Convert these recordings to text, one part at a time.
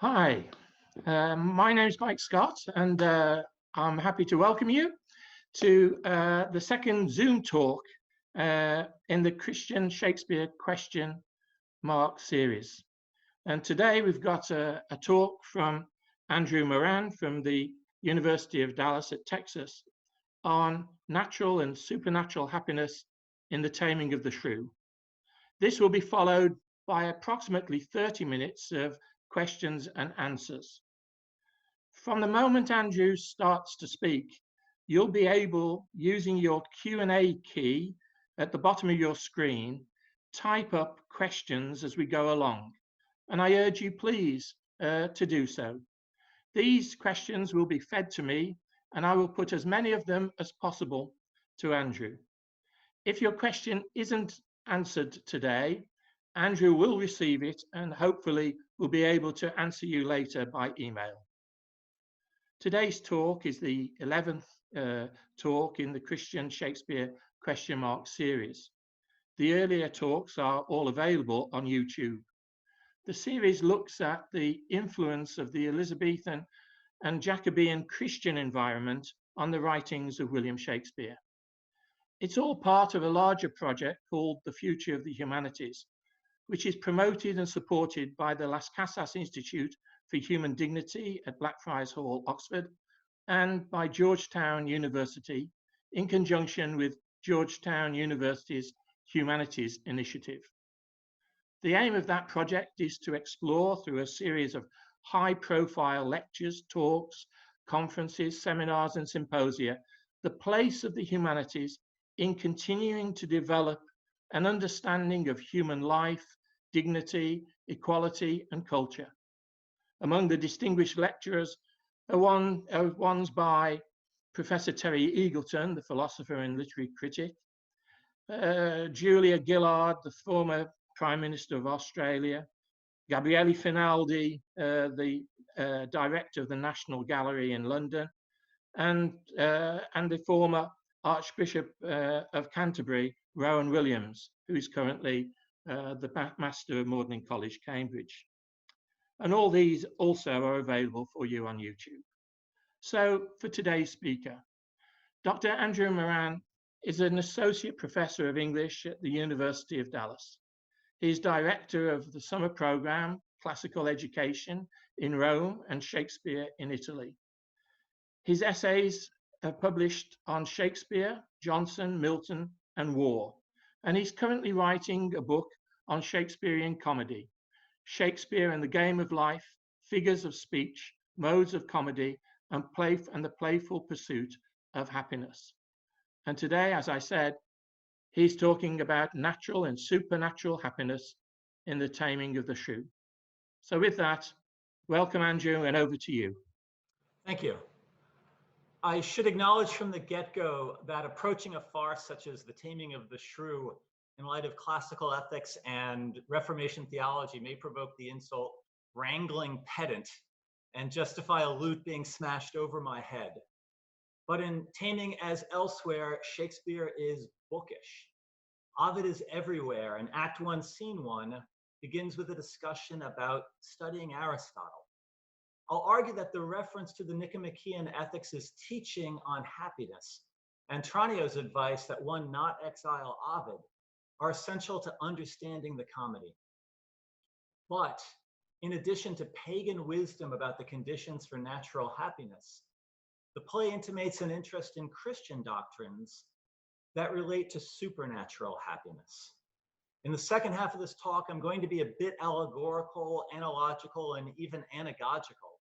Hi, my name is Mike Scott, and I'm happy to welcome you to the second Zoom talk in the Christian Shakespeare question mark series. And today we've got a talk from Andrew Moran from the University of Dallas at Texas on natural and supernatural happiness in the Taming of the Shrew. This will be followed by approximately 30 minutes of questions and answers. From the moment Andrew starts to speak, you'll be able, using your Q&A key at the bottom of your screen, type up questions as we go along. And I urge you, please, to do so. These questions will be fed to me, and I will put as many of them as possible to Andrew. If your question isn't answered today, Andrew will receive it and hopefully will be able to answer you later by email. Today's talk is the 11th talk in the Christian Shakespeare question mark series. The earlier talks are all available on YouTube. The series looks at the influence of the Elizabethan and Jacobean Christian environment on the writings of William Shakespeare. It's all part of a larger project called The Future of the Humanities, which is promoted and supported by the Las Casas Institute for Human Dignity at Blackfriars Hall, Oxford, and by Georgetown University in conjunction with Georgetown University's Humanities Initiative. The aim of that project is to explore through a series of high-profile lectures, talks, conferences, seminars, and symposia, the place of the humanities in continuing to develop an understanding of human life, dignity, equality, and culture. Among the distinguished lecturers are ones by Professor Terry Eagleton, the philosopher and literary critic, Julia Gillard, the former Prime Minister of Australia, Gabriele Finaldi, the director of the National Gallery in London, and the former Archbishop of Canterbury, Rowan Williams, who is currently the Master of Magdalen College, Cambridge. And all these also are available for you on YouTube. So for today's speaker, Dr. Andrew Moran is an associate professor of English at the University of Dallas. He is director of the summer program, Classical Education in Rome and Shakespeare in Italy. His essays are published on Shakespeare, Johnson, Milton, and war. And he's currently writing a book on Shakespearean comedy, Shakespeare and the Game of Life, Figures of Speech, Modes of Comedy, and the Playful Pursuit of Happiness. And today, as I said, he's talking about natural and supernatural happiness in the Taming of the Shrew. So with that, welcome, Andrew, and over to you. Thank you. I should acknowledge from the get-go that approaching a farce such as the Taming of the Shrew in light of classical ethics and Reformation theology may provoke the insult wrangling pedant and justify a lute being smashed over my head. But in Taming, as elsewhere, Shakespeare is bookish. Ovid is everywhere, and Act 1, Scene 1 begins with a discussion about studying Aristotle. I'll argue that the reference to the Nicomachean ethics is teaching on happiness, and Tranio's advice that one not exile Ovid are essential to understanding the comedy. But in addition to pagan wisdom about the conditions for natural happiness, the play intimates an interest in Christian doctrines that relate to supernatural happiness. In the second half of this talk, I'm going to be a bit allegorical, analogical, and even anagogical,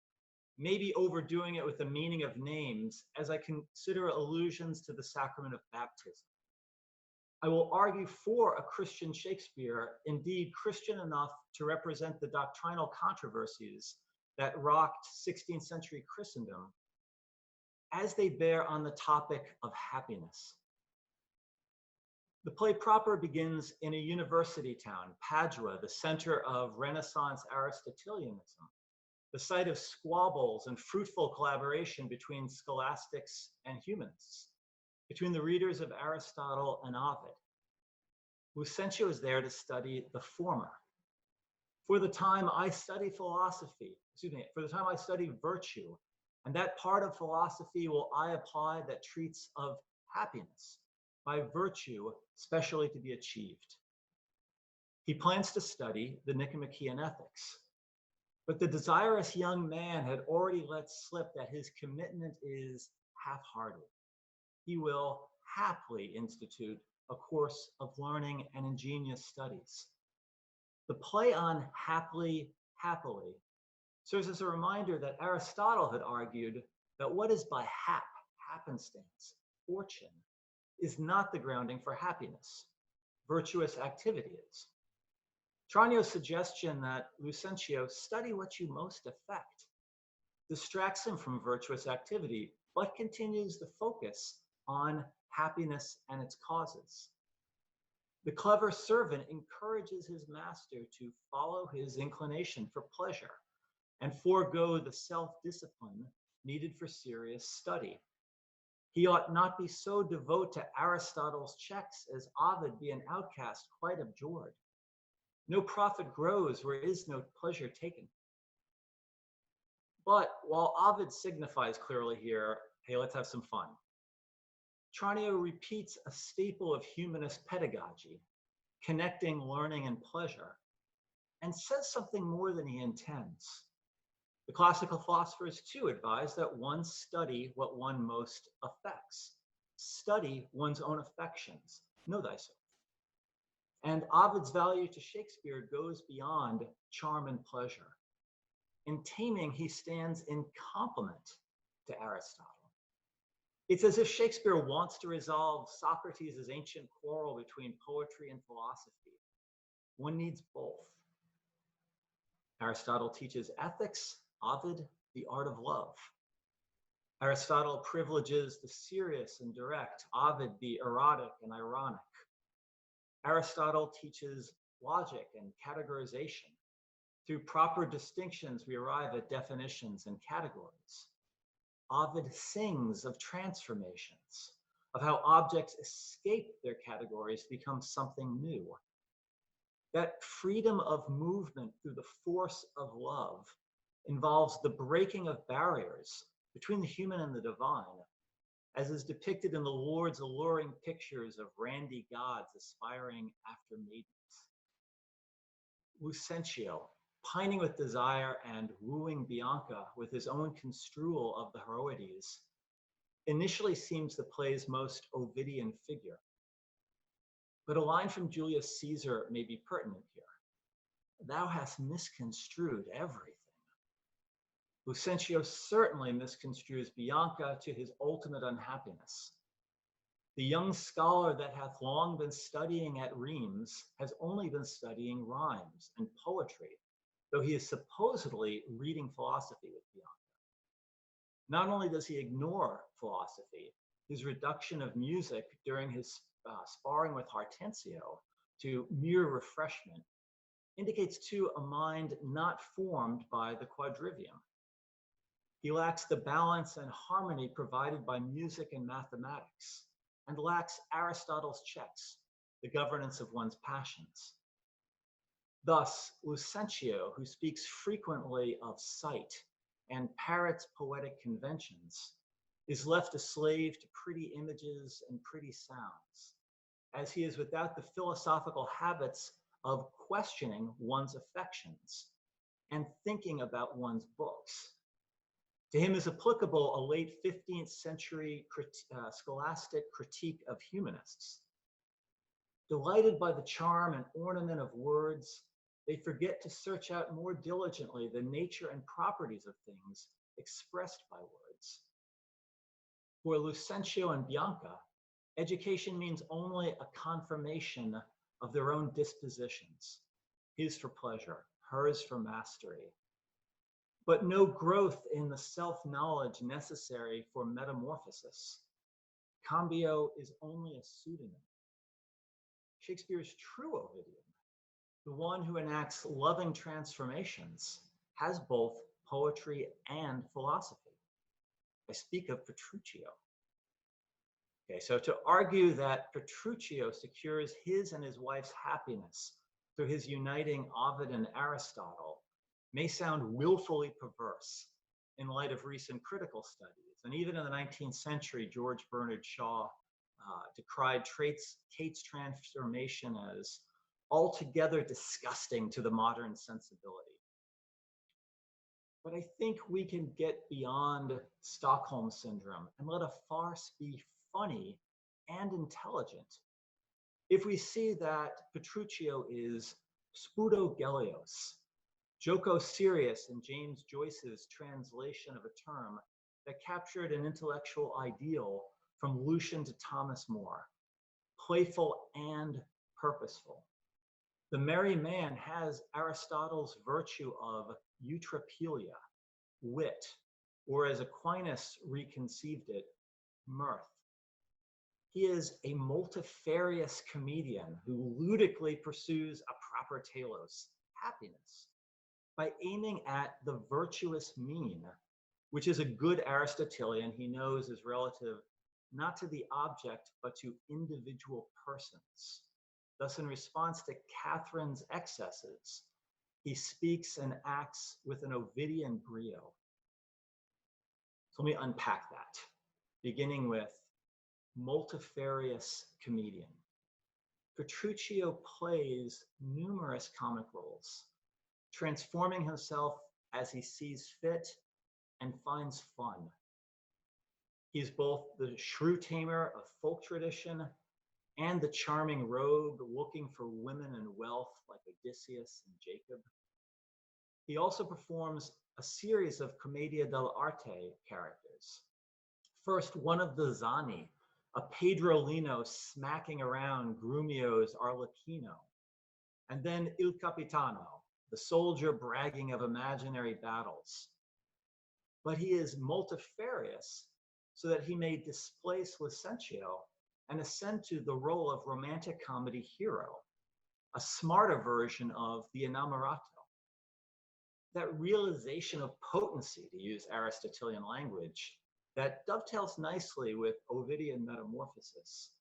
maybe overdoing it with the meaning of names as I consider allusions to the sacrament of baptism. I will argue for a Christian Shakespeare, indeed Christian enough to represent the doctrinal controversies that rocked 16th century Christendom as they bear on the topic of happiness. The play proper begins in a university town, Padua, the center of Renaissance Aristotelianism, the site of squabbles and fruitful collaboration between scholastics and humanists, between the readers of Aristotle and Ovid. Lucentio is there to study the former. For the time I study philosophy, for the time I study virtue, and that part of philosophy will I apply that treats of happiness, by virtue specially to be achieved. He plans to study the Nicomachean ethics, but the desirous young man had already let slip that his commitment is half-hearted. He will haply institute a course of learning and ingenious studies. The play on happily serves as a reminder that Aristotle had argued that what is by happenstance, fortune, is not the grounding for happiness. Virtuous activity is. Tranio's suggestion that Lucentio study what you most affect distracts him from virtuous activity, but continues the focus on happiness and its causes. The clever servant encourages his master to follow his inclination for pleasure and forego the self-discipline needed for serious study. He ought not be so devout to Aristotle's checks as Ovid be an outcast quite abjured. No profit grows where is no pleasure taken. But while Ovid signifies clearly here, hey, let's have some fun, Tranio repeats a staple of humanist pedagogy, connecting learning and pleasure, and says something more than he intends. The classical philosophers too advise that one study what one most affects. Study one's own affections, know thyself. And Ovid's value to Shakespeare goes beyond charm and pleasure. In Taming, he stands in complement to Aristotle. It's as if Shakespeare wants to resolve Socrates' ancient quarrel between poetry and philosophy. One needs both. Aristotle teaches ethics, Ovid, the art of love. Aristotle privileges the serious and direct, Ovid, the erotic and ironic. Aristotle teaches logic and categorization. Through proper distinctions, we arrive at definitions and categories. Ovid sings of transformations, of how objects escape their categories to become something new. That freedom of movement through the force of love involves the breaking of barriers between the human and the divine, as is depicted in the Lord's alluring pictures of randy gods aspiring after maidens. Lucentio, pining with desire and wooing Bianca with his own construal of the Heroides, initially seems the play's most Ovidian figure. But a line from Julius Caesar may be pertinent here. Thou hast misconstrued everything. Lucentio certainly misconstrues Bianca to his ultimate unhappiness. The young scholar that hath long been studying at Rheims has only been studying rhymes and poetry, though he is supposedly reading philosophy with Bianca. Not only does he ignore philosophy, his reduction of music during his sparring with Hortensio to mere refreshment indicates too a mind not formed by the quadrivium. He lacks the balance and harmony provided by music and mathematics, and lacks Aristotle's checks, the governance of one's passions. Thus, Lucentio, who speaks frequently of sight and parrots poetic conventions, is left a slave to pretty images and pretty sounds, as he is without the philosophical habits of questioning one's affections and thinking about one's books. To him is applicable a late 15th century scholastic critique of humanists. Delighted by the charm and ornament of words, they forget to search out more diligently the nature and properties of things expressed by words. For Lucentio and Bianca, education means only a confirmation of their own dispositions, his for pleasure, hers for mastery, but no growth in the self-knowledge necessary for metamorphosis. Cambio is only a pseudonym. Shakespeare's true Ovidian, the one who enacts loving transformations, has both poetry and philosophy. I speak of Petruchio. Okay, so to argue that Petruchio secures his and his wife's happiness through his uniting Ovid and Aristotle may sound willfully perverse in light of recent critical studies. And even in the 19th century, George Bernard Shaw decried Kate's transformation as altogether disgusting to the modern sensibility. But I think we can get beyond Stockholm syndrome and let a farce be funny and intelligent if we see that Petruchio is spudogelios, Joko serious in James Joyce's translation of a term that captured an intellectual ideal from Lucian to Thomas More, playful and purposeful. The merry man has Aristotle's virtue of eutrapelia, wit, or as Aquinas reconceived it, mirth. He is a multifarious comedian who ludically pursues a proper telos, happiness, by aiming at the virtuous mean, which is a good Aristotelian he knows is relative not to the object, but to individual persons. Thus, in response to Katherine's excesses, he speaks and acts with an Ovidian brio. So let me unpack that, beginning with multifarious comedian. Petruchio plays numerous comic roles, transforming himself as he sees fit and finds fun. He's both the shrew tamer of folk tradition and the charming rogue looking for women and wealth like Odysseus and Jacob. He also performs a series of commedia dell'arte characters. First, one of the Zani, a Pedrolino smacking around Grumio's Arlecchino, and then Il Capitano, the soldier bragging of imaginary battles. But he is multifarious so that he may displace Lucentio and ascend to the role of romantic comedy hero, a smarter version of the innamorato. That realization of potency, to use Aristotelian language, that dovetails nicely with Ovidian metamorphosis,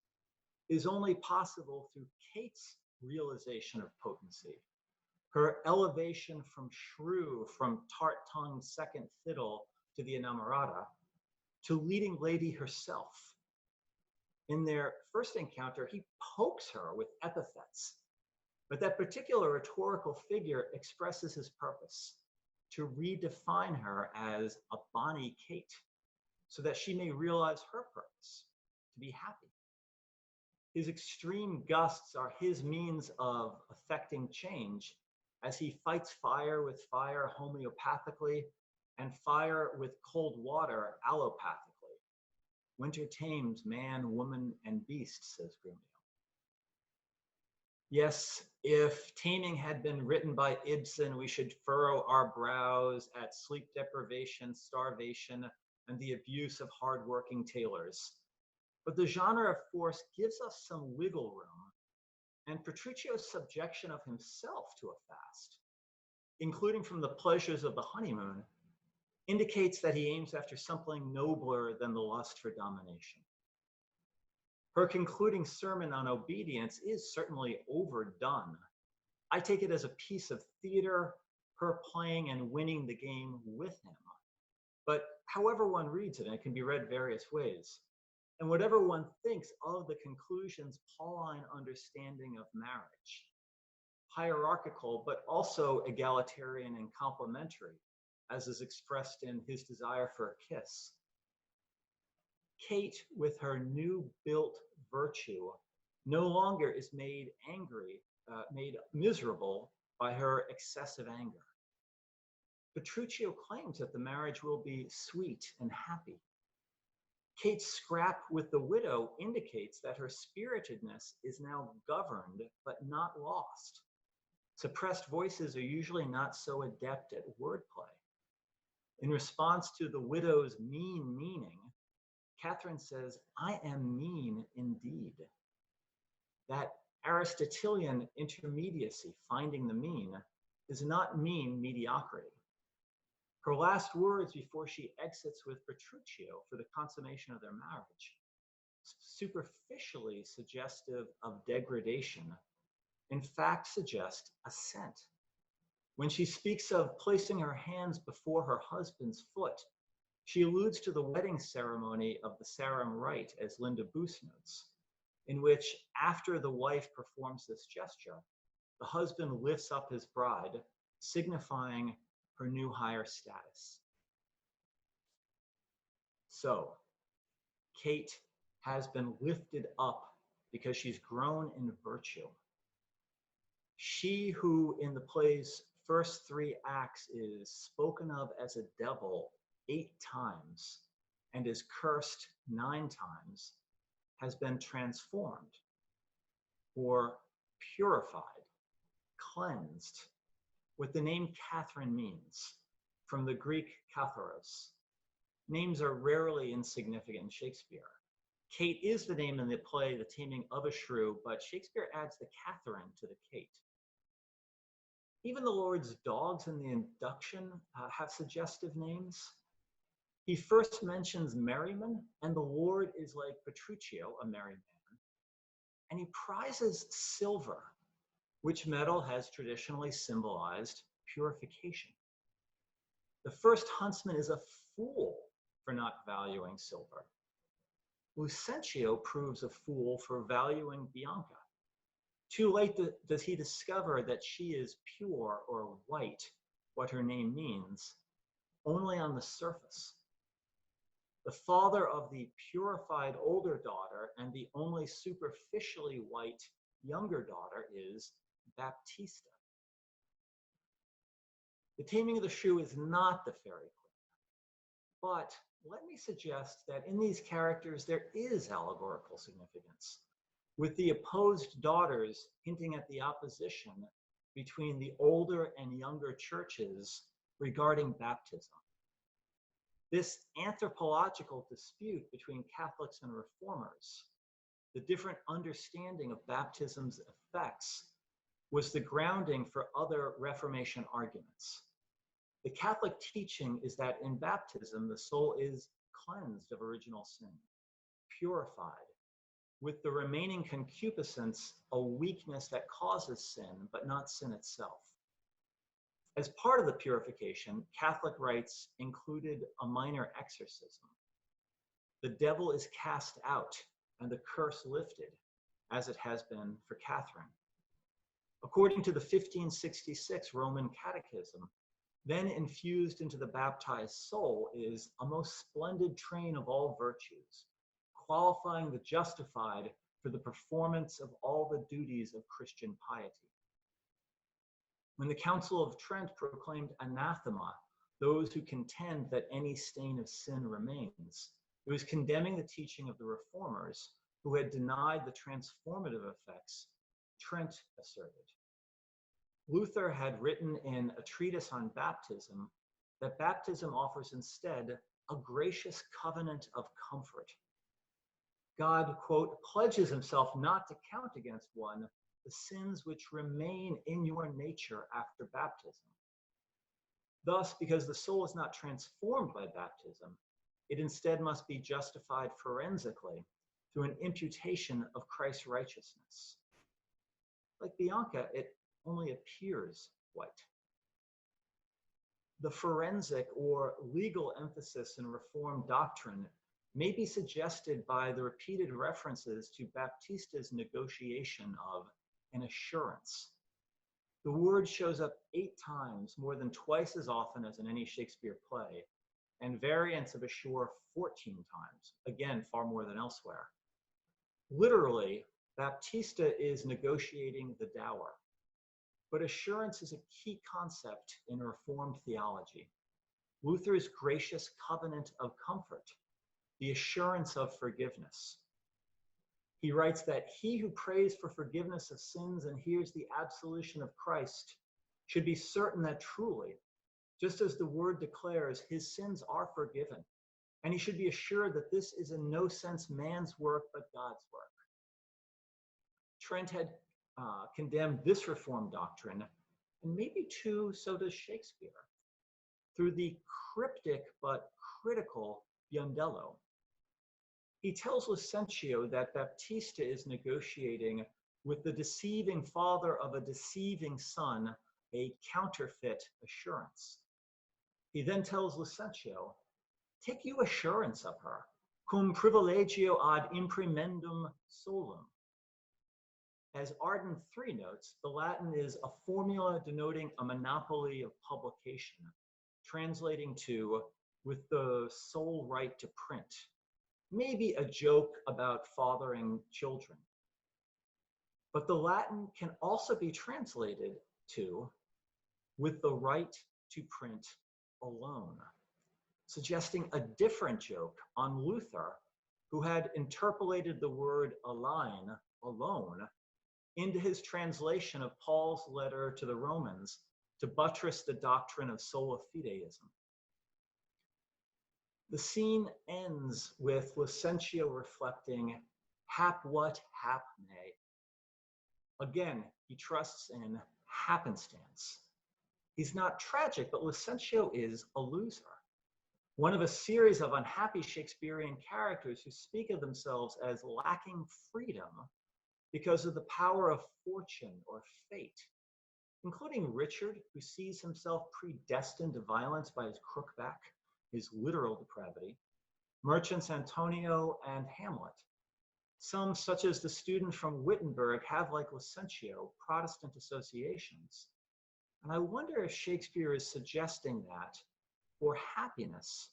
is only possible through Kate's realization of potency, her elevation from shrew, from tart-tongued second fiddle to the innamorata, to leading lady herself. In their first encounter, he pokes her with epithets, but that particular rhetorical figure expresses his purpose, to redefine her as a bonny Kate, so that she may realize her purpose, to be happy. His extreme gusts are his means of effecting change as he fights fire with fire homeopathically and fire with cold water allopathically. Winter tames man, woman, and beast, says Grumio. Yes, if Taming had been written by Ibsen, we should furrow our brows at sleep deprivation, starvation, and the abuse of hardworking tailors. But the genre of force gives us some wiggle room, and Petruchio's subjection of himself to a fast, including from the pleasures of the honeymoon, indicates that he aims after something nobler than the lust for domination. Her concluding sermon on obedience is certainly overdone. I take it as a piece of theater, her playing and winning the game with him. But however one reads it, and it can be read various ways, and whatever one thinks of the conclusion's Pauline understanding of marriage, hierarchical, but also egalitarian and complementary, as is expressed in his desire for a kiss. Kate, with her new built virtue, no longer is made miserable by her excessive anger. Petruchio claims that the marriage will be sweet and happy. Kate's scrap with the widow indicates that her spiritedness is now governed, but not lost. Suppressed voices are usually not so adept at wordplay. In response to the widow's mean meaning, Katherine says, "I am mean indeed." That Aristotelian intermediacy, finding the mean, does not mean mediocrity. Her last words before she exits with Petruchio for the consummation of their marriage, superficially suggestive of degradation, in fact suggest assent. When she speaks of placing her hands before her husband's foot, she alludes to the wedding ceremony of the Sarum rite, as Linda Boos notes, in which, after the wife performs this gesture, the husband lifts up his bride, signifying her new higher status. So, Kate has been lifted up because she's grown in virtue. She who in the play's first 3 acts is spoken of as a devil 8 times and is cursed 9 times, has been transformed or purified, cleansed, what the name Katherine means, from the Greek katharos. Names are rarely insignificant in Shakespeare. Kate is the name in the play The Taming of a Shrew, but Shakespeare adds the Katherine to the Kate. Even the Lord's dogs in the induction have suggestive names. He first mentions Merriman, and the Lord is like Petruchio, a merry man, and he prizes silver, which metal has traditionally symbolized purification. The first huntsman is a fool for not valuing silver. Lucentio proves a fool for valuing Bianca. Too late does he discover that she is pure or white, what her name means, only on the surface. The father of the purified older daughter and the only superficially white younger daughter is Baptista. The Taming of the Shrew is not the fairy queen, but let me suggest that in these characters there is allegorical significance, with the opposed daughters hinting at the opposition between the older and younger churches regarding baptism. This anthropological dispute between Catholics and Reformers, the different understanding of baptism's effects, was the grounding for other Reformation arguments. The Catholic teaching is that in baptism, the soul is cleansed of original sin, purified, with the remaining concupiscence a weakness that causes sin, but not sin itself. As part of the purification, Catholic rites included a minor exorcism. The devil is cast out and the curse lifted, as it has been for Katherine. According to the 1566 Roman Catechism, then infused into the baptized soul is a most splendid train of all virtues, qualifying the justified for the performance of all the duties of Christian piety. When the Council of Trent proclaimed anathema those who contend that any stain of sin remains, it was condemning the teaching of the Reformers who had denied the transformative effects Trent asserted. Luther had written in a treatise on baptism that baptism offers instead a gracious covenant of comfort. God, quote, pledges himself not to count against one the sins which remain in your nature after baptism. Thus, because the soul is not transformed by baptism, it instead must be justified forensically through an imputation of Christ's righteousness. Like Bianca, it only appears white. The forensic or legal emphasis in Reformed doctrine may be suggested by the repeated references to Baptista's negotiation of an assurance. The word shows up 8 times, more than twice as often as in any Shakespeare play, and variants of assure 14 times, again, far more than elsewhere. Literally, Baptista is negotiating the dower, but assurance is a key concept in Reformed theology. Luther's gracious covenant of comfort, the assurance of forgiveness. He writes that he who prays for forgiveness of sins and hears the absolution of Christ should be certain that truly, just as the word declares, his sins are forgiven, and he should be assured that this is in no sense man's work, but God's work. Trent had condemned this Reformed doctrine, and maybe too, so does Shakespeare, through the cryptic but critical Biondello. He tells Lucentio that Baptista is negotiating with the deceiving father of a deceiving son, a counterfeit assurance. He then tells Lucentio, take you assurance of her, cum privilegio ad imprimendum solum. As Arden 3 notes, the Latin is a formula denoting a monopoly of publication, translating to with the sole right to print, maybe a joke about fathering children. But the Latin can also be translated to with the right to print alone, suggesting a different joke on Luther, who had interpolated the word allein, alone, into his translation of Paul's letter to the Romans to buttress the doctrine of sola fideism. The scene ends with Lucentio reflecting, hap what hap may. Again, he trusts in happenstance. He's not tragic, but Lucentio is a loser. One of a series of unhappy Shakespearean characters who speak of themselves as lacking freedom because of the power of fortune or fate, including Richard, who sees himself predestined to violence by his crookback, his literal depravity, merchants Antonio and Hamlet. Some, such as the student from Wittenberg, have, like Lucentio, Protestant associations. And I wonder if Shakespeare is suggesting that for happiness,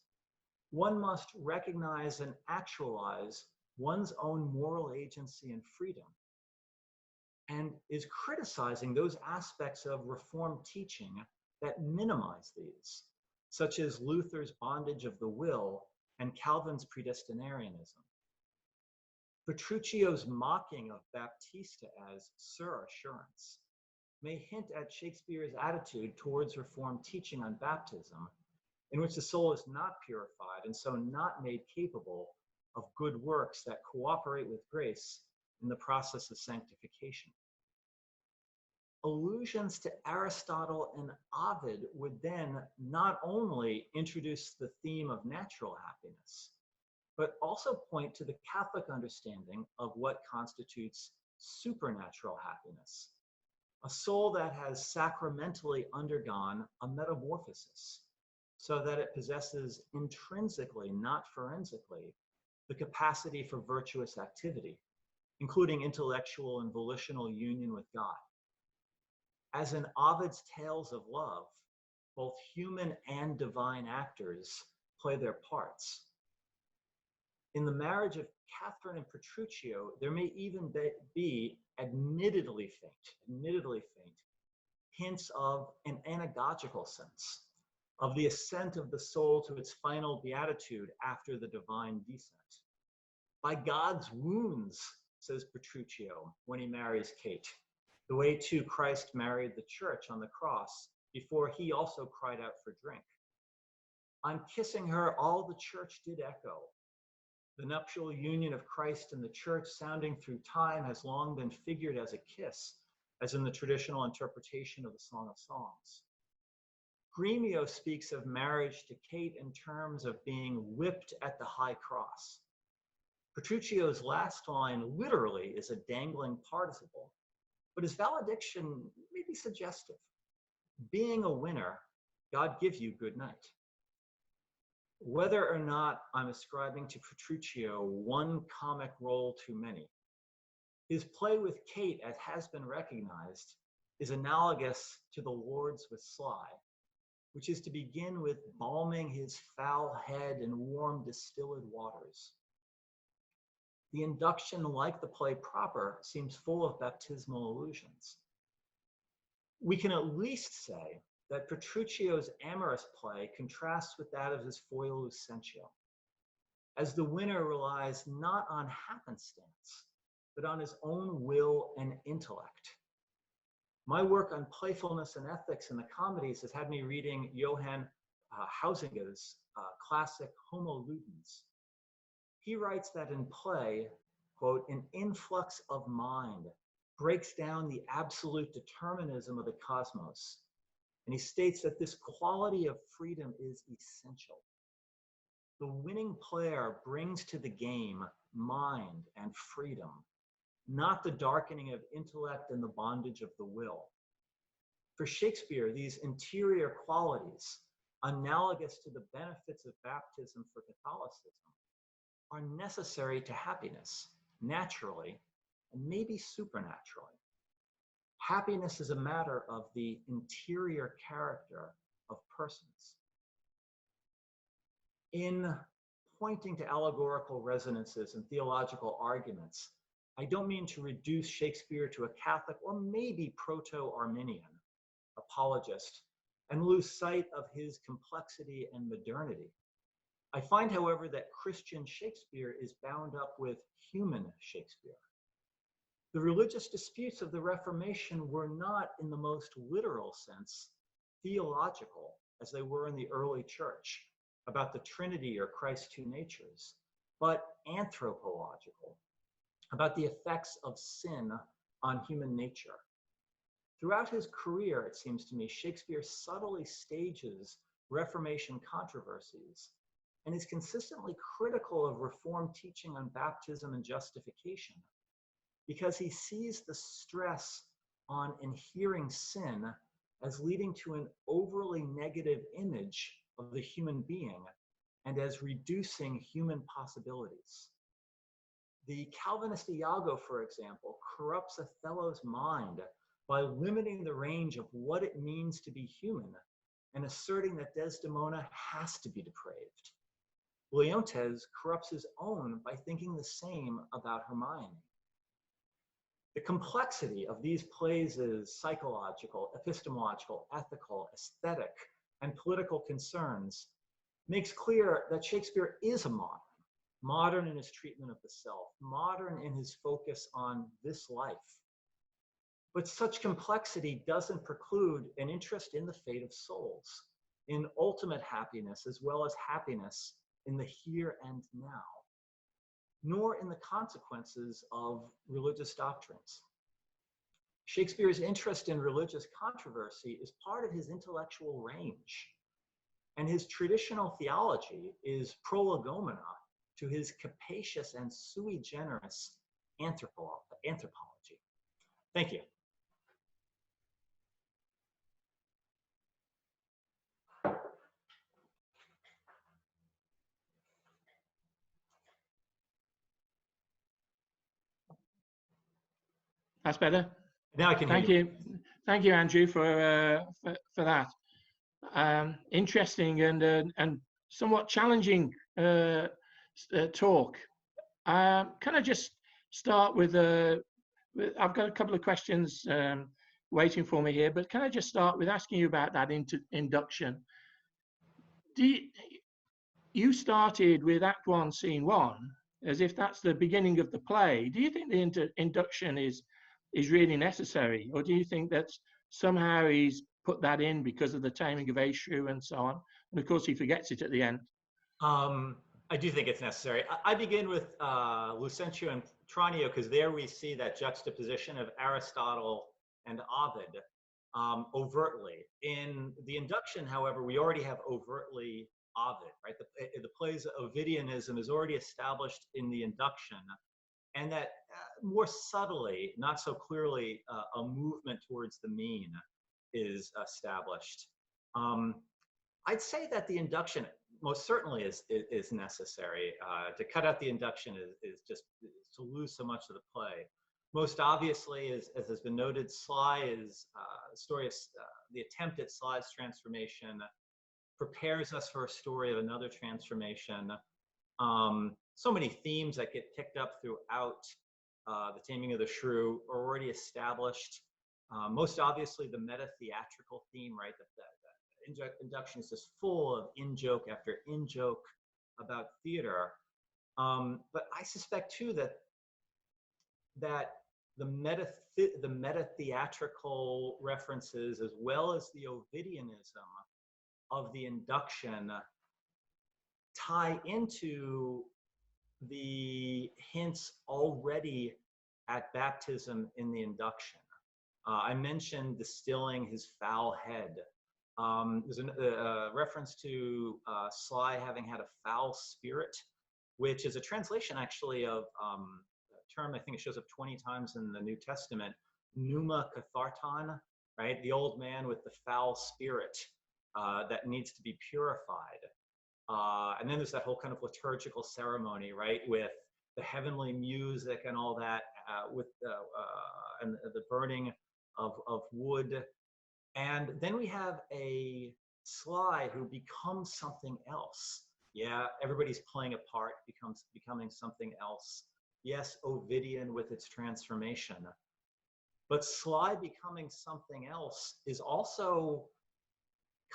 one must recognize and actualize one's own moral agency and freedom, and is criticizing those aspects of Reformed teaching that minimize these, such as Luther's bondage of the will and Calvin's predestinarianism. Petruchio's mocking of Baptista as Sir Assurance may hint at Shakespeare's attitude towards Reformed teaching on baptism, in which the soul is not purified and so not made capable of good works that cooperate with grace in the process of sanctification. Allusions to Aristotle and Ovid would then not only introduce the theme of natural happiness, but also point to the Catholic understanding of what constitutes supernatural happiness, a soul that has sacramentally undergone a metamorphosis, so that it possesses intrinsically, not forensically, the capacity for virtuous activity, including intellectual and volitional union with God. As in Ovid's tales of love, both human and divine actors play their parts. In the marriage of Katherine and Petruchio, there may even be admittedly faint, hints of an anagogical sense, of the ascent of the soul to its final beatitude after the divine descent. By God's wounds, says Petruchio when he marries Kate, the way too Christ married the church on the cross before he also cried out for drink. On kissing her, all the church did echo. The nuptial union of Christ and the church sounding through time has long been figured as a kiss, as in the traditional interpretation of the Song of Songs. Gremio speaks of marriage to Kate in terms of being whipped at the high cross. Petruchio's last line literally is a dangling participle, but his valediction may be suggestive. Being a winner, God give you good night. Whether or not I'm ascribing to Petruchio one comic role too many, his play with Kate, as has been recognized, is analogous to the Lord's with Sly, which is to begin with balming his foul head in warm distilled waters. The induction, like the play proper, seems full of baptismal allusions. We can at least say that Petruchio's amorous play contrasts with that of his foil Lucentio, as the winner relies not on happenstance, but on his own will and intellect. My work on playfulness and ethics in the comedies has had me reading Johann Huizinga's classic Homo Ludens. He writes that in play, quote, an influx of mind breaks down the absolute determinism of the cosmos. And he states that this quality of freedom is essential. The winning player brings to the game mind and freedom, not the darkening of intellect and the bondage of the will. For Shakespeare, these interior qualities, analogous to the benefits of baptism for Catholicism, are necessary to happiness, naturally, and maybe supernaturally. Happiness is a matter of the interior character of persons. In pointing to allegorical resonances and theological arguments, I don't mean to reduce Shakespeare to a Catholic or maybe proto-Arminian apologist and lose sight of his complexity and modernity. I find, however, that Christian Shakespeare is bound up with human Shakespeare. The religious disputes of the Reformation were not, in the most literal sense, theological, as they were in the early church, about the Trinity or Christ's two natures, but anthropological, about the effects of sin on human nature. Throughout his career, it seems to me, Shakespeare subtly stages Reformation controversies and is consistently critical of Reformed teaching on baptism and justification, because he sees the stress on adhering sin as leading to an overly negative image of the human being and as reducing human possibilities. The Calvinist Iago, for example, corrupts Othello's mind by limiting the range of what it means to be human and asserting that Desdemona has to be depraved. Leontes corrupts his own by thinking the same about Hermione. The complexity of these plays' psychological, epistemological, ethical, aesthetic, and political concerns makes clear that Shakespeare is a modern in his treatment of the self, modern in his focus on this life. But such complexity doesn't preclude an interest in the fate of souls, in ultimate happiness as well as happiness in the here and now, nor in the consequences of religious doctrines. Shakespeare's interest in religious controversy is part of his intellectual range, and his traditional theology is prolegomena to his capacious and sui generis anthropology. Thank you. That's better. Now I can hear you. Thank you, Andrew, for that. Interesting and somewhat challenging talk. Can I just start with I've got a couple of questions waiting for me here, but can I just start with asking you about that induction? You started with Act 1, Scene 1, as if that's the beginning of the play. Do you think the induction is really necessary, or do you think that somehow he's put that in because of the taming of Shrew and so on, and of course he forgets it at the end? I do think it's necessary. I begin with Lucentio and Tranio, because there we see that juxtaposition of Aristotle and Ovid overtly. In the induction, however, we already have overtly Ovid, right? The play's Ovidianism is already established in the induction, and that more subtly, not so clearly, a movement towards the mean is established. I'd say that the induction most certainly is necessary. To cut out the induction is just to lose so much of the play. Most obviously, as has been noted, Sly is story of the attempt at Sly's transformation prepares us for a story of another transformation. So many themes that get picked up throughout the Taming of the Shrew are already established. Most obviously, the meta-theatrical theme, right? The induction is just full of in-joke after in-joke about theater. But I suspect too that the meta-theatrical references, as well as the Ovidianism of the induction, tie into the hints already at baptism in the induction. I mentioned distilling his foul head. There's a reference to Sly having had a foul spirit, which is a translation actually of term, I think it shows up 20 times in the New Testament, pneuma katharton, right? The old man with the foul spirit that needs to be purified. And then there's that whole kind of liturgical ceremony, right, with the heavenly music and all that, with and the burning of wood. And then we have a Sly who becomes something else. Yeah, everybody's playing a part, becoming something else. Yes, Ovidian with its transformation. But Sly becoming something else is also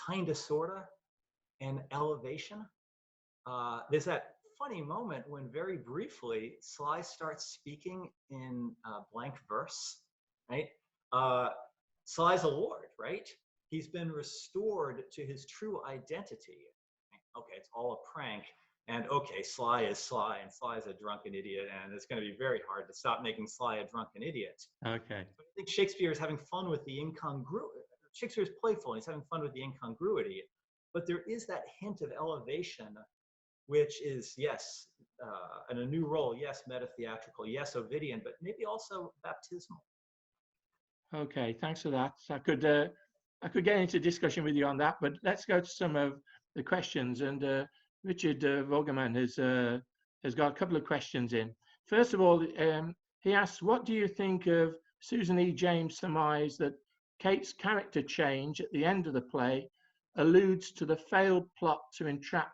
kind of, sort of, an elevation. There's that funny moment when very briefly Sly starts speaking in blank verse, right? Sly's a lord, right? He's been restored to his true identity. Okay, it's all a prank. And okay, Sly is Sly, and Sly is a drunken idiot, and it's going to be very hard to stop making Sly a drunken idiot. Okay. But I think Shakespeare is having fun with the incongruity. Shakespeare is playful, and he's having fun with the incongruity. But there is that hint of elevation, which is, yes, in a new role, yes, meta-theatrical, yes, Ovidian, but maybe also baptismal. Okay, thanks for that. So I could get into discussion with you on that, but let's go to some of the questions. And Richard Vogelman has got a couple of questions in. First of all, he asks, what do you think of Susan E. James' surmise that Kate's character change at the end of the play alludes to the failed plot to entrap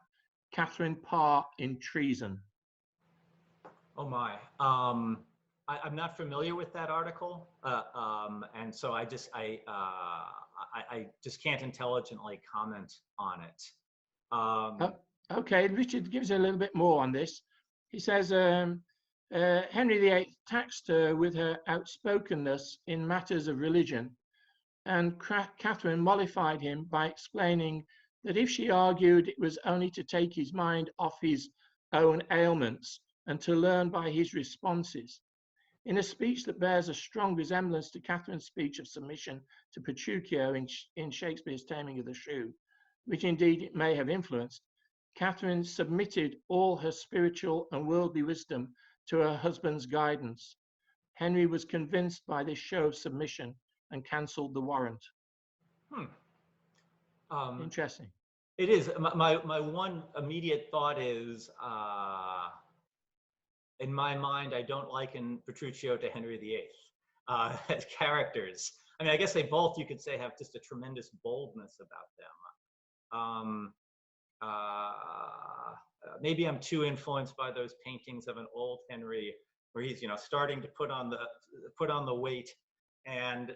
Katherine Parr in treason? Oh my. I'm not familiar with that article, and so I just can't intelligently comment on it. Okay, Richard gives a little bit more on this. He says Henry VIII taxed her with her outspokenness in matters of religion, and Catherine mollified him by explaining that if she argued it was only to take his mind off his own ailments and to learn by his responses. In a speech that bears a strong resemblance to Catherine's speech of submission to Petruchio in Shakespeare's Taming of the Shrew, which indeed it may have influenced, Katherine submitted all her spiritual and worldly wisdom to her husband's guidance. Henry was convinced by this show of submission and cancelled the warrant. Interesting. It is. My one immediate thought is, in my mind, I don't liken Petruchio to Henry VIII as characters. I mean, I guess they both, you could say, have just a tremendous boldness about them. Maybe I'm too influenced by those paintings of an old Henry, where he's, starting to put on the weight, and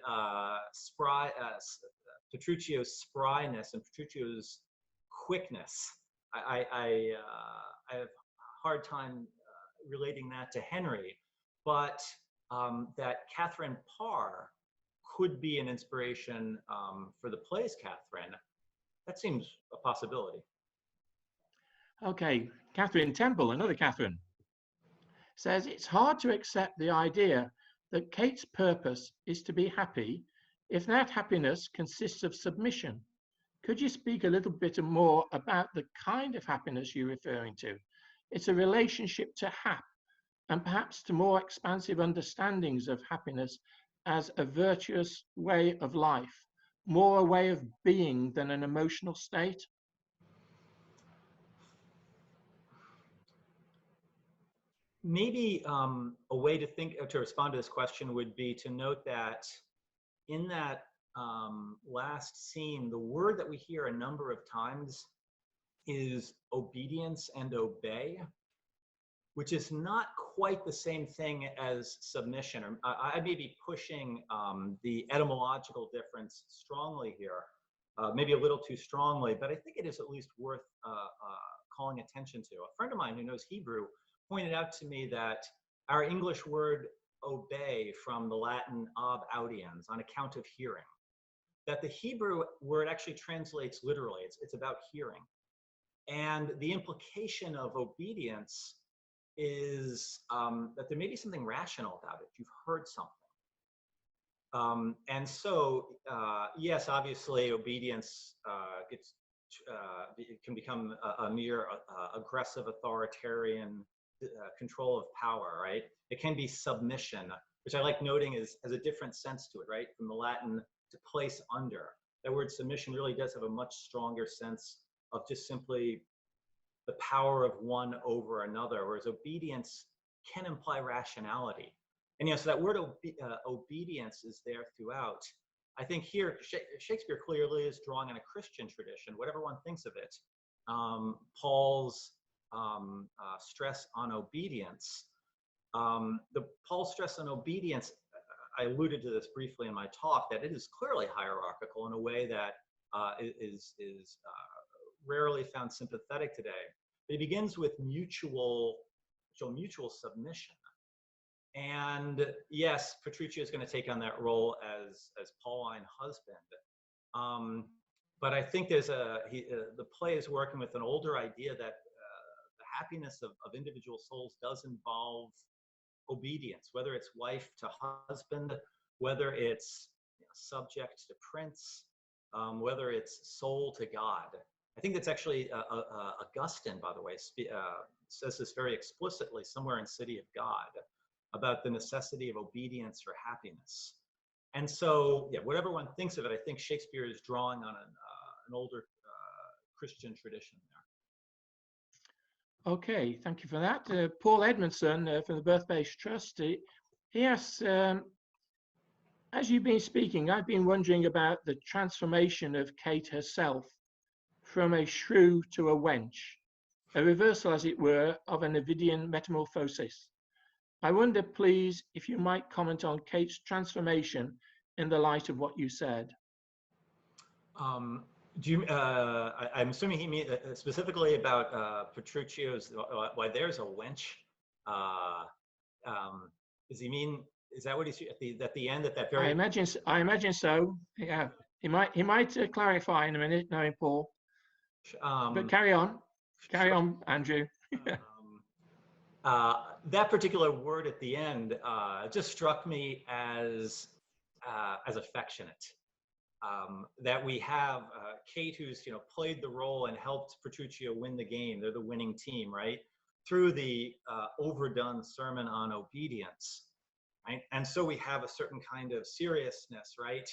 Petruchio's spryness and Petruchio's quickness. I have a hard time relating that to Henry, but that Katherine Parr could be an inspiration for the play's Katherine, that seems a possibility. Okay, Catherine Temple, another Catherine, says it's hard to accept the idea that Kate's purpose is to be happy if that happiness consists of submission. Could you speak a little bit more about the kind of happiness you're referring to? It's a relationship to hap, and perhaps to more expansive understandings of happiness as a virtuous way of life, more a way of being than an emotional state? Maybe a way to respond to this question would be to note that in that last scene, the word that we hear a number of times is obedience and obey, which is not quite the same thing as submission. I may be pushing the etymological difference strongly here, maybe a little too strongly, but I think it is at least worth calling attention to. A friend of mine who knows Hebrew pointed out to me that our English word obey, from the Latin ob audiens, on account of hearing, that the Hebrew word actually translates literally. It's about hearing. And the implication of obedience is that there may be something rational about it. You've heard something. And so, yes, obviously, obedience it can become a mere aggressive authoritarian control of power, right? It can be submission, which I like noting has a different sense to it, right? From the Latin to place under. That word submission really does have a much stronger sense of just simply the power of one over another, whereas obedience can imply rationality. And so that word obedience is there throughout. I think here Shakespeare clearly is drawing on a Christian tradition, whatever one thinks of it. Paul's stress on obedience. Paul's stress on obedience, I alluded to this briefly in my talk, that it is clearly hierarchical in a way that is rarely found sympathetic today. It begins with mutual submission. And yes, Petruchio is going to take on that role as Pauline husband. But I think there's the play is working with an older idea that the happiness of individual souls does involve obedience, whether it's wife to husband, whether it's subject to prince, whether it's soul to God. I think that's actually Augustine, by the way, says this very explicitly somewhere in City of God about the necessity of obedience for happiness. And so, yeah, whatever one thinks of it, I think Shakespeare is drawing on an older Christian tradition there. Okay, thank you for that. Paul Edmondson from the Birth-Based Trust, he asks, as you've been speaking, I've been wondering about the transformation of Kate herself from a shrew to a wench, a reversal, as it were, of an Ovidian metamorphosis. I wonder, please, if you might comment on Kate's transformation in the light of what you said. I'm assuming he means specifically about Petruchio's, why there's a wench. Does he mean, is that what he's at the end, at that very? I imagine so. Yeah, he might clarify in a minute, knowing Paul. But carry on, Andrew. That particular word at the end just struck me as affectionate. That we have Kate, who's played the role and helped Petruchio win the game. They're the winning team, right? Through the overdone sermon on obedience, right? And so we have a certain kind of seriousness, right?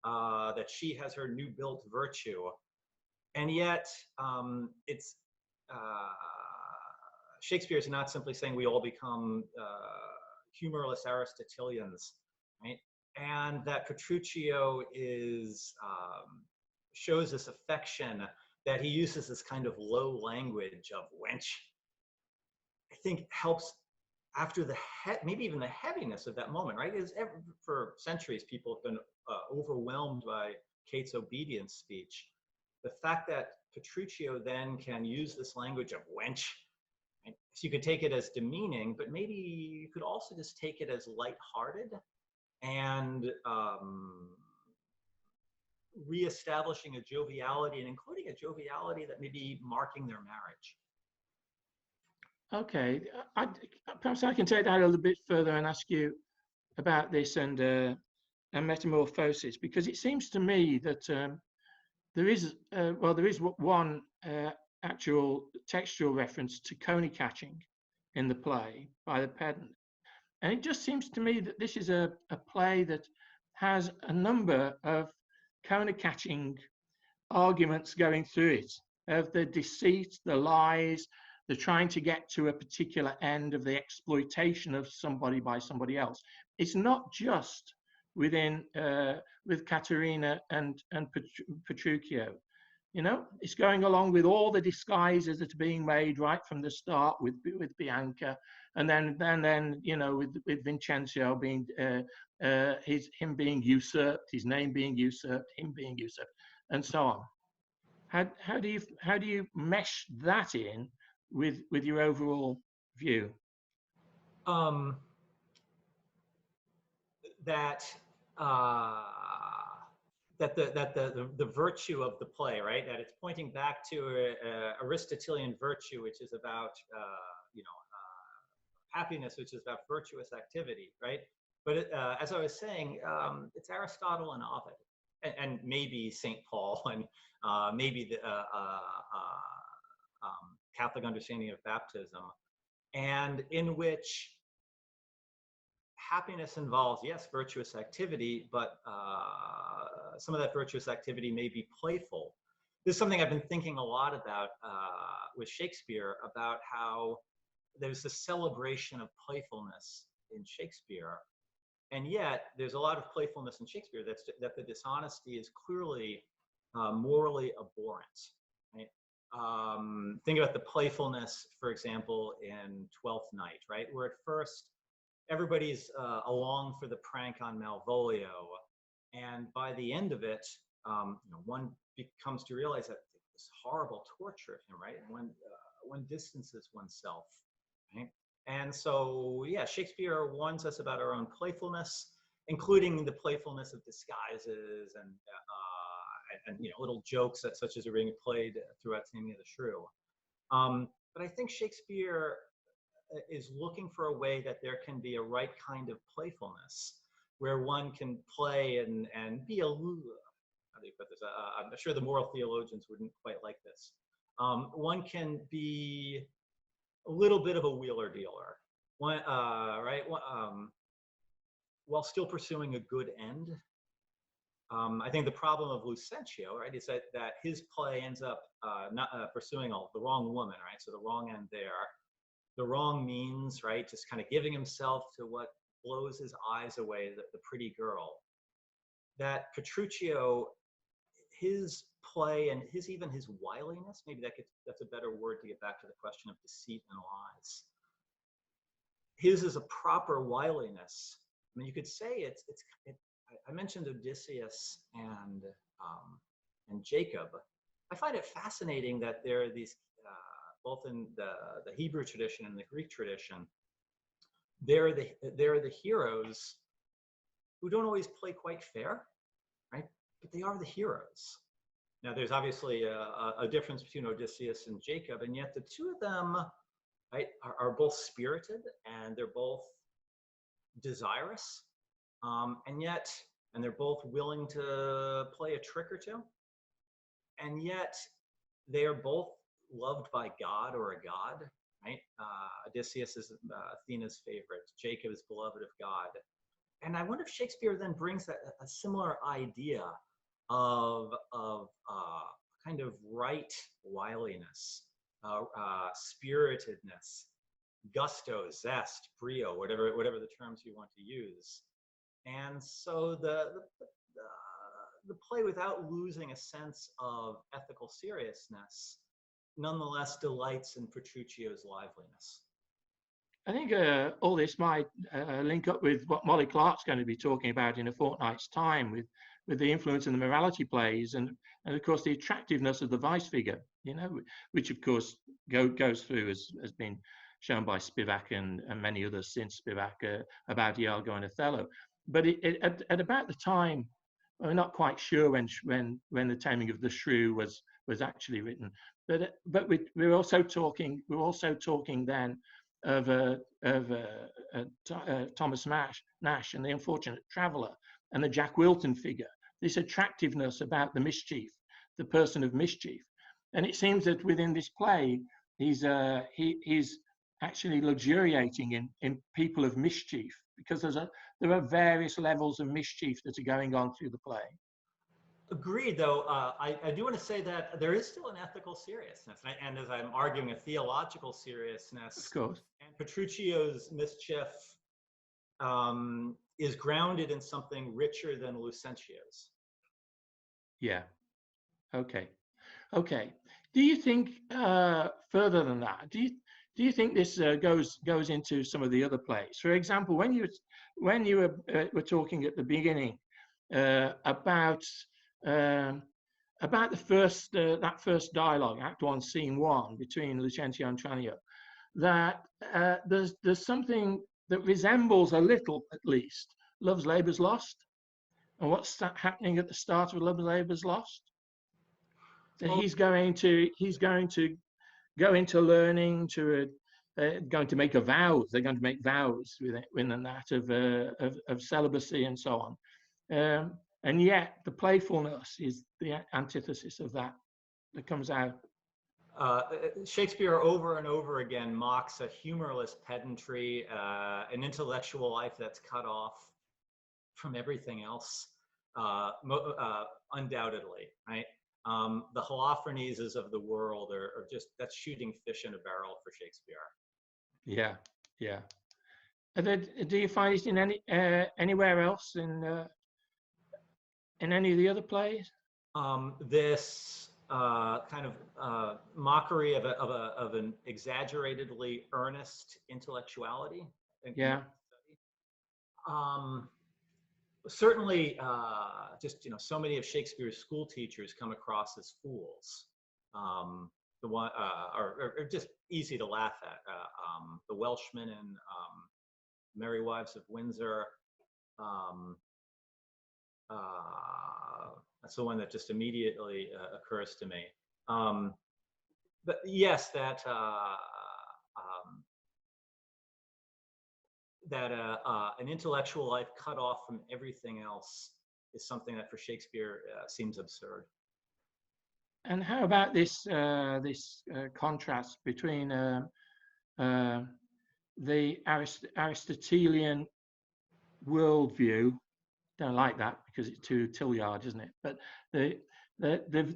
That she has her new built virtue, and yet it's. Shakespeare is not simply saying we all become humorless Aristotelians, right? And that Petruchio shows this affection, that he uses this kind of low language of wench. I think helps after maybe even the heaviness of that moment, right? For centuries, people have been overwhelmed by Kate's obedience speech. The fact that Petruchio then can use this language of wench, so you could take it as demeaning, but maybe you could also just take it as lighthearted and reestablishing a joviality, and including a joviality that may be marking their marriage. Okay, perhaps I can take that a little bit further and ask you about this and metamorphosis, because it seems to me that there is one actual textual reference to coney catching in the play by the pedant. And it just seems to me that this is a play that has a number of coney catching arguments going through it, of the deceit, the lies, the trying to get to a particular end, of the exploitation of somebody by somebody else. It's not just with Katharine and Petruchio. It's going along with all the disguises that are being made right from the start with Bianca, and then with Vincenzo being him being usurped, his name being usurped, him being usurped, and so on. How do you mesh that in with your overall view? That the virtue of the play, right? That it's pointing back to Aristotelian virtue, which is about happiness, which is about virtuous activity, right? But as I was saying, it's Aristotle and Ovid, and maybe St. Paul, and maybe the Catholic understanding of baptism. and in which happiness involves, yes, virtuous activity, but some of that virtuous activity may be playful. This is something I've been thinking a lot about with Shakespeare, about how there's this celebration of playfulness in Shakespeare. And yet there's a lot of playfulness in Shakespeare that the dishonesty is clearly morally abhorrent. Right? Think about the playfulness, for example, in Twelfth Night, right? Where at first everybody's along for the prank on Malvolio, and by the end of it, one comes to realize that this horrible torture of him, right? And one distances oneself, right? And so, yeah, Shakespeare warns us about our own playfulness, including the playfulness of disguises and little jokes such as are being played throughout Taming of the Shrew. But I think Shakespeare is looking for a way that there can be a right kind of playfulness, where one can play and be a, how do you put this? I'm sure the moral theologians wouldn't quite like this. One can be a little bit of a wheeler dealer, right? While still pursuing a good end. I think the problem of Lucentio, right, is that his play ends up not pursuing the wrong woman, right? So the wrong end there, the wrong means, right? Just kind of giving himself to what blows his eyes away, the pretty girl. That Petruchio, his play and even his wiliness, maybe that's a better word to get back to the question of deceit and lies. His is a proper wiliness. I mean, you could say I mentioned Odysseus and Jacob. I find it fascinating that there are these, both in the Hebrew tradition and the Greek tradition, there are the heroes who don't always play quite fair, right? But they are the heroes. Now, there's obviously a difference between Odysseus and Jacob, and yet the two of them, right, are both spirited, and they're both desirous, and they're both willing to play a trick or two, and yet they are both loved by God or a god, right? Odysseus is Athena's favorite. Jacob is beloved of God. And I wonder if Shakespeare then brings a similar idea of kind of right wiliness, spiritedness, gusto, zest, brio, whatever the terms you want to use. And so the play, without losing a sense of ethical seriousness, nonetheless delights in Petruchio's liveliness. I think all this might link up with what Molly Clark's going to be talking about in a fortnight's time, with the influence of the morality plays and of course the attractiveness of the vice figure, which of course goes through, as has been shown by Spivak and many others since Spivak, about Iago and Othello. But at about the time, we're not quite sure when the Taming of the Shrew was actually written, but we're also talking then of Thomas Nash and the Unfortunate Traveller and the Jack Wilton figure. This attractiveness about the mischief, the person of mischief, and it seems that within this play, he's actually luxuriating in people of mischief, because there are various levels of mischief that are going on through the play. Agreed, though. I do want to say that there is still an ethical seriousness, and as I'm arguing, a theological seriousness. Of course. And Petruchio's mischief is grounded in something richer than Lucentio's. Yeah. Okay. Do you think further than that? Do you think this goes into some of the other plays? For example, when you were talking at the beginning about the first that first dialogue, Act 1, Scene 1, between Lucentio and Tranio, that there's something that resembles a little, at least, Love's Labour's Lost, and what's happening at the start of Love's Labour's Lost. That he's going to go into learning, going to make vows. They're going to make vows within that of celibacy and so on. And yet the playfulness is the antithesis of that comes out. Shakespeare over and over again mocks a humorless pedantry, an intellectual life that's cut off from everything else, undoubtedly, right? The Holoferneses of the world are just, that's shooting fish in a barrel for Shakespeare. Yeah, yeah. Do you find it in anywhere else in any of the other plays? This kind of mockery of an exaggeratedly earnest intellectuality. Yeah. Certainly, just so many of Shakespeare's school teachers come across as fools. The one are just easy to laugh at. The Welshman in Merry Wives of Windsor. That's the one that just immediately occurs to me. But yes, that an intellectual life cut off from everything else is something that for Shakespeare seems absurd. And how about this contrast between the Aristotelian worldview? Don't like that because it's too Tilliard, isn't it? But the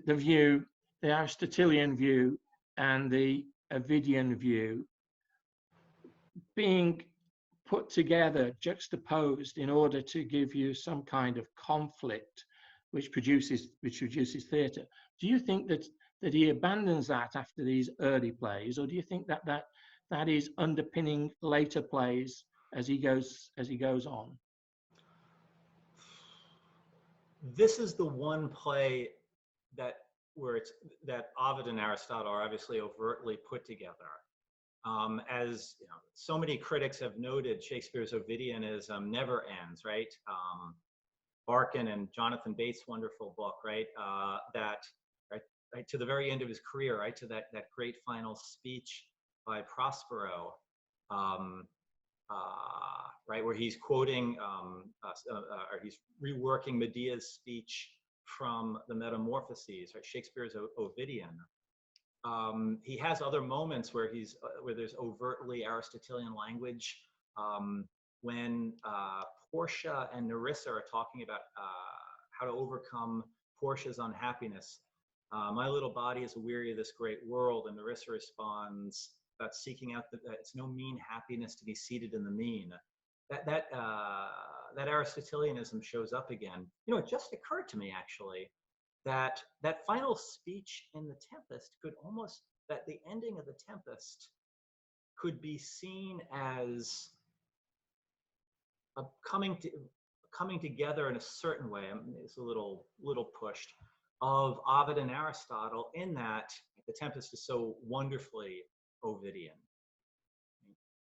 view, the Aristotelian view, and the Ovidian view being put together, juxtaposed, in order to give you some kind of conflict, which produces theatre. Do you think that he abandons that after these early plays, or do you think that is underpinning later plays as he goes on? This is the one play that Ovid and Aristotle are obviously overtly put together. As so many critics have noted, Shakespeare's Ovidianism never ends, right? Barkin and Jonathan Bates' wonderful book, right? Right to the very end of his career, right to that great final speech by Prospero, right, where he's quoting or he's reworking Medea's speech from the Metamorphoses, right? Shakespeare's Ovidian. He has other moments where there's overtly Aristotelian language. When Portia and Nerissa are talking about how to overcome Portia's unhappiness. My little body is weary of this great world, and Nerissa responds about seeking out it's no mean happiness to be seated in the mean. That Aristotelianism shows up again. It just occurred to me actually that final speech in The Tempest that the ending of The Tempest could be seen as a coming together in a certain way. It's a little pushed, of Ovid and Aristotle, in that The Tempest is so wonderfully Ovidian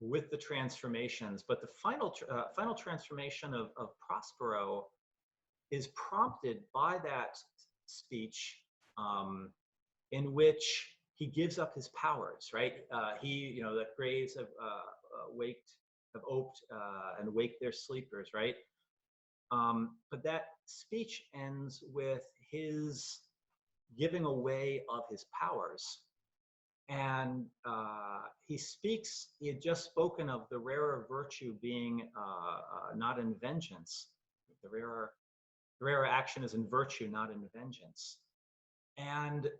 with the transformations, but the final transformation of Prospero is prompted by that speech, in which he gives up his powers, right? The graves have oped and waked their sleepers, right? But that speech ends with his giving away of his powers. And he had just spoken of the rarer virtue being not in vengeance. The rarer action is in virtue, not in vengeance. And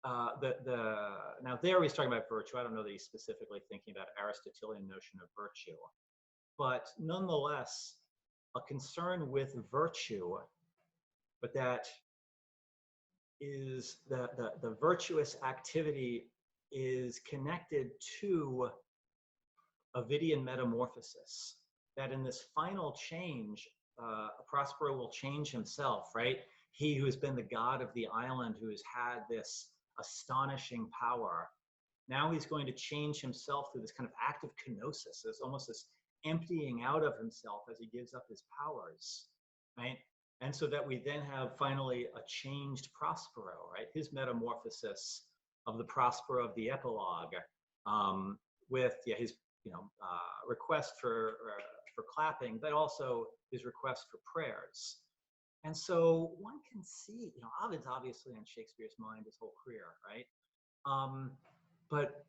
now there he's talking about virtue. I don't know that he's specifically thinking about Aristotelian notion of virtue, but nonetheless, a concern with virtue, but that is the virtuous activity is connected to Ovidian metamorphosis. That in this final change, Prospero will change himself, right? He who has been the god of the island, who has had this astonishing power, now he's going to change himself through this kind of act of kenosis. There's almost this emptying out of himself as he gives up his powers, right? And so that we then have finally a changed Prospero, right? His metamorphosis of the Prospero of the epilogue, with his request for clapping, but also his request for prayers. And so one can see, Ovid's obviously on Shakespeare's mind his whole career, right? But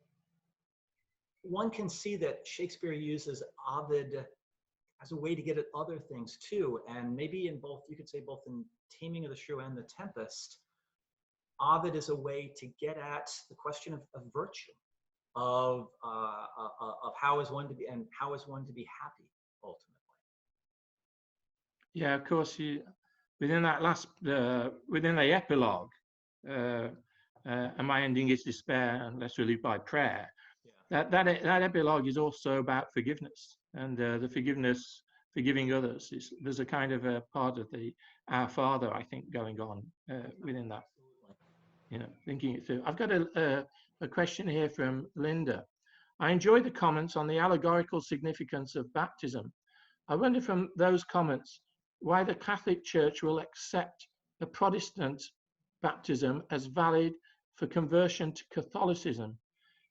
one can see that Shakespeare uses Ovid as a way to get at other things too. And maybe in both, you could say both in Taming of the Shrew and The Tempest, Ovid is a way to get at the question of virtue, of how is one to be, and how is one to be happy ultimately. Yeah, of course. Within that last, within the epilogue, and my ending is despair unless relieved by prayer. Yeah. That epilogue is also about forgiveness, and the forgiving others. There's a kind of a part of the Our Father, I think, going on within that. You know, thinking it through. I've got a question here from Linda. I enjoy the comments on the allegorical significance of baptism. I wonder from those comments why the Catholic Church will accept a Protestant baptism as valid for conversion to Catholicism.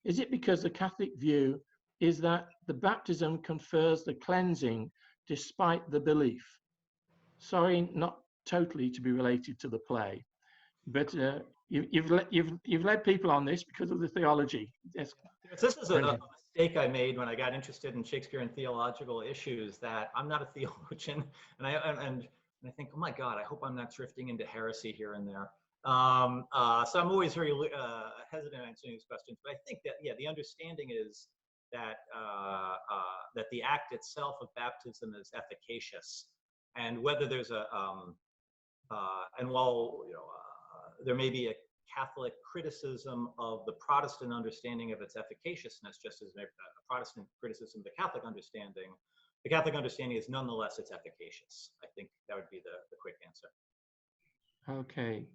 Is it because the Catholic view is that the baptism confers the cleansing despite the belief? Sorry, not totally to be related to the play, but you've led people on this because of the theology. Yes. This is a mistake I made when I got interested in Shakespeare and theological issues, that I'm not a theologian, and I think, oh my God, I hope I'm not drifting into heresy here and there. So I'm always very hesitant answering these questions, but I think that, yeah, the understanding is that that the act itself of baptism is efficacious, and whether there's a and while there may be a Catholic criticism of the Protestant understanding of its efficaciousness, just as a Protestant criticism of the Catholic understanding is nonetheless it's efficacious. I think that would be the quick answer. Okay.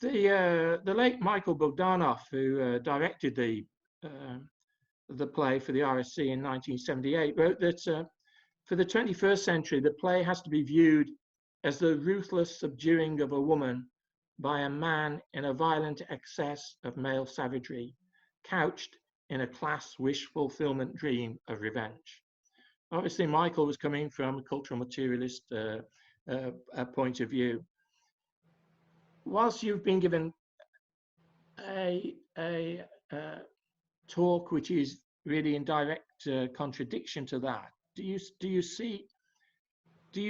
The late Michael Bogdanov, who directed the play for the RSC in 1978, wrote that for the 21st century, the play has to be viewed as the ruthless subduing of a woman by a man in a violent excess of male savagery, couched in a class wish fulfillment dream of revenge. Obviously, Michael was coming from a cultural materialist point of view. Whilst you've been given a talk which is really in direct contradiction to that, do you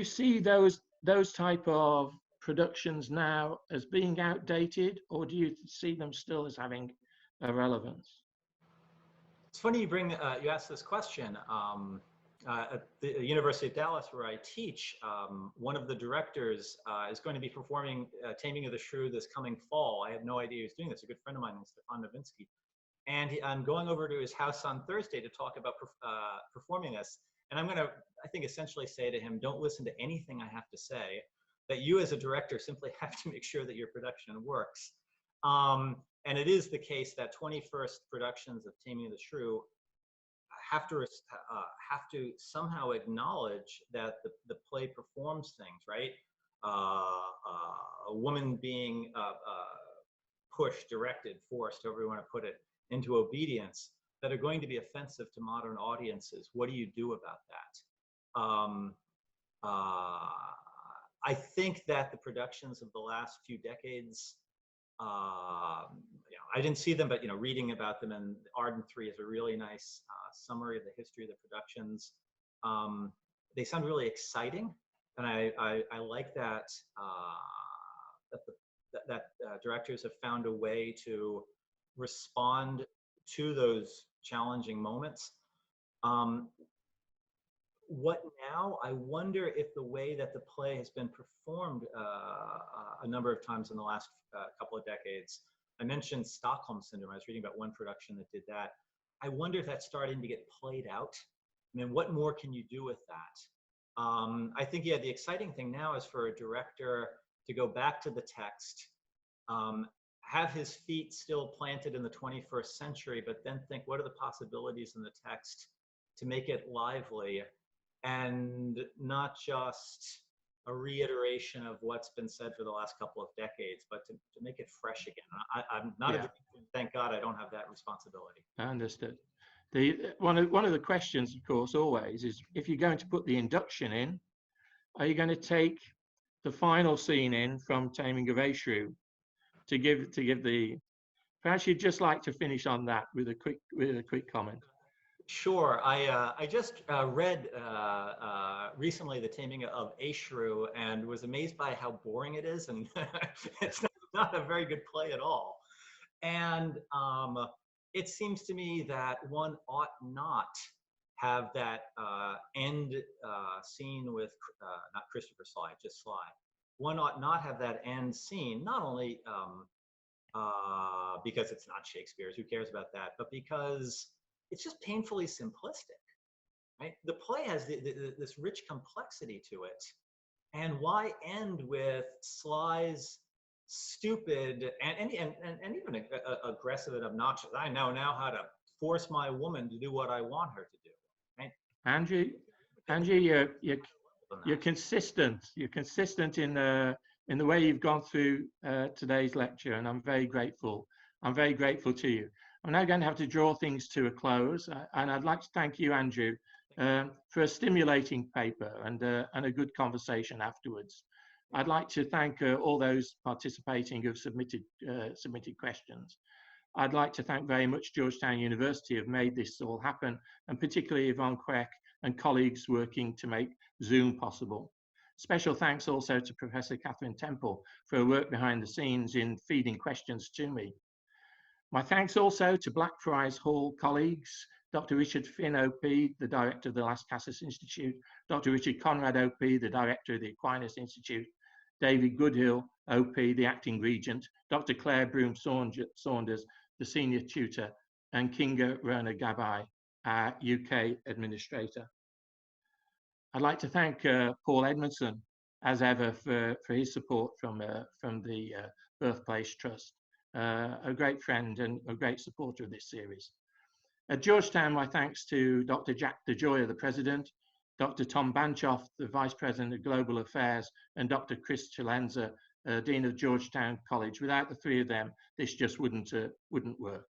see those type of productions now as being outdated, or do you see them still as having a relevance? It's funny you ask this question. At the University of Dallas, where I teach, one of the directors is going to be performing Taming of the Shrew this coming fall. I had no idea he was doing this. A good friend of mine, Stefan Novinsky. And I'm going over to his house on Thursday to talk about performing this. And I'm going to, I think, essentially say to him, don't listen to anything I have to say, that you as a director simply have to make sure that your production works. And it is the case that 21st productions of Taming of the Shrew have to somehow acknowledge that the play performs things, right? A woman being pushed, directed, forced, however you want to put it, into obedience, that are going to be offensive to modern audiences. What do you do about that? I think that the productions of the last few decades, I didn't see them, but reading about them, and Arden 3 is a really nice summary of the history of the productions. They sound really exciting, and I like that that directors have found a way to respond to those challenging moments. What now? I wonder if the way that the play has been performed a number of times in the last couple of decades. I mentioned Stockholm Syndrome. I was reading about one production that did that. I wonder if that's starting to get played out. I mean, what more can you do with that? I think, yeah, the exciting thing now is for a director to go back to the text, have his feet still planted in the 21st century, but then think, what are the possibilities in the text to make it lively, and not just a reiteration of what's been said for the last couple of decades, but to make it fresh again. I'm not a director, thank God I don't have that responsibility. I understood. One of the questions, of course, always is, if you're going to put the induction in, are you going to take the final scene in from Taming of a Shrew to give the perhaps you'd just like to finish on that with a quick comment. Sure. I just read recently The Taming of a Shrew and was amazed by how boring it is, and it's not a very good play at all. And it seems to me that one ought not have that end scene with not Christopher Sly, just Sly. One ought not have that end scene, not only because it's not Shakespeare's, who cares about that, but because it's just painfully simplistic, right? The play has this rich complexity to it, and why end with Sly's stupid and even aggressive and obnoxious, I know now how to force my woman to do what I want her to do, right? Andrew, you're consistent. You're consistent in the way you've gone through today's lecture, and I'm very grateful. I'm very grateful to you. I'm now going to have to draw things to a close, and I'd like to thank you, Andrew, for a stimulating paper and a good conversation afterwards. I'd like to thank all those participating who've submitted questions. I'd like to thank very much Georgetown University who've made this all happen, and particularly Yvonne Queck and colleagues working to make Zoom possible. Special thanks also to Professor Katherine Temple for her work behind the scenes in feeding questions to me. My thanks also to Blackfriars Hall colleagues, Dr. Richard Finn, OP, the director of the Las Casas Institute, Dr. Richard Conrad, OP, the director of the Aquinas Institute, David Goodhill, OP, the acting regent, Dr. Claire Broom Saunders, the senior tutor, and Kinga Rona Gabai, our UK administrator. I'd like to thank Paul Edmondson, as ever, for his support from the Birthplace Trust. A great friend and a great supporter of this series. At Georgetown, my thanks to Dr. Jack DeJoya, the president, Dr. Tom Banchoff, the vice president of global affairs, and Dr. Chris Chalenza, dean of Georgetown College. Without the three of them, this just wouldn't work.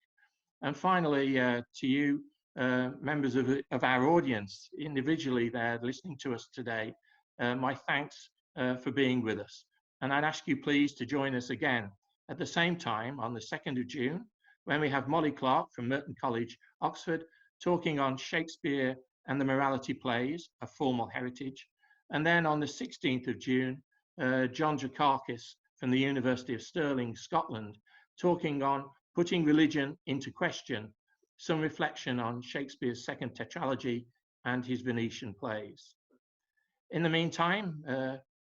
And finally, to you, members of our audience, individually there listening to us today, my thanks for being with us. And I'd ask you please to join us again at the same time on the 2nd of June, when we have Molly Clark from Merton College, Oxford, talking on Shakespeare and the morality plays, a formal heritage. And then on the 16th of June, John Drakakis from the University of Stirling, Scotland, talking on putting religion into question, some reflection on Shakespeare's second tetralogy and his Venetian plays. In the meantime,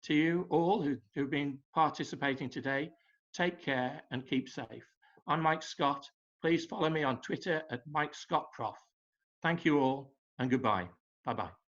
to you all who've been participating today, take care and keep safe. I'm Mike Scott. Please follow me on Twitter at Mike Scott Prof. Thank you all and goodbye. Bye-bye.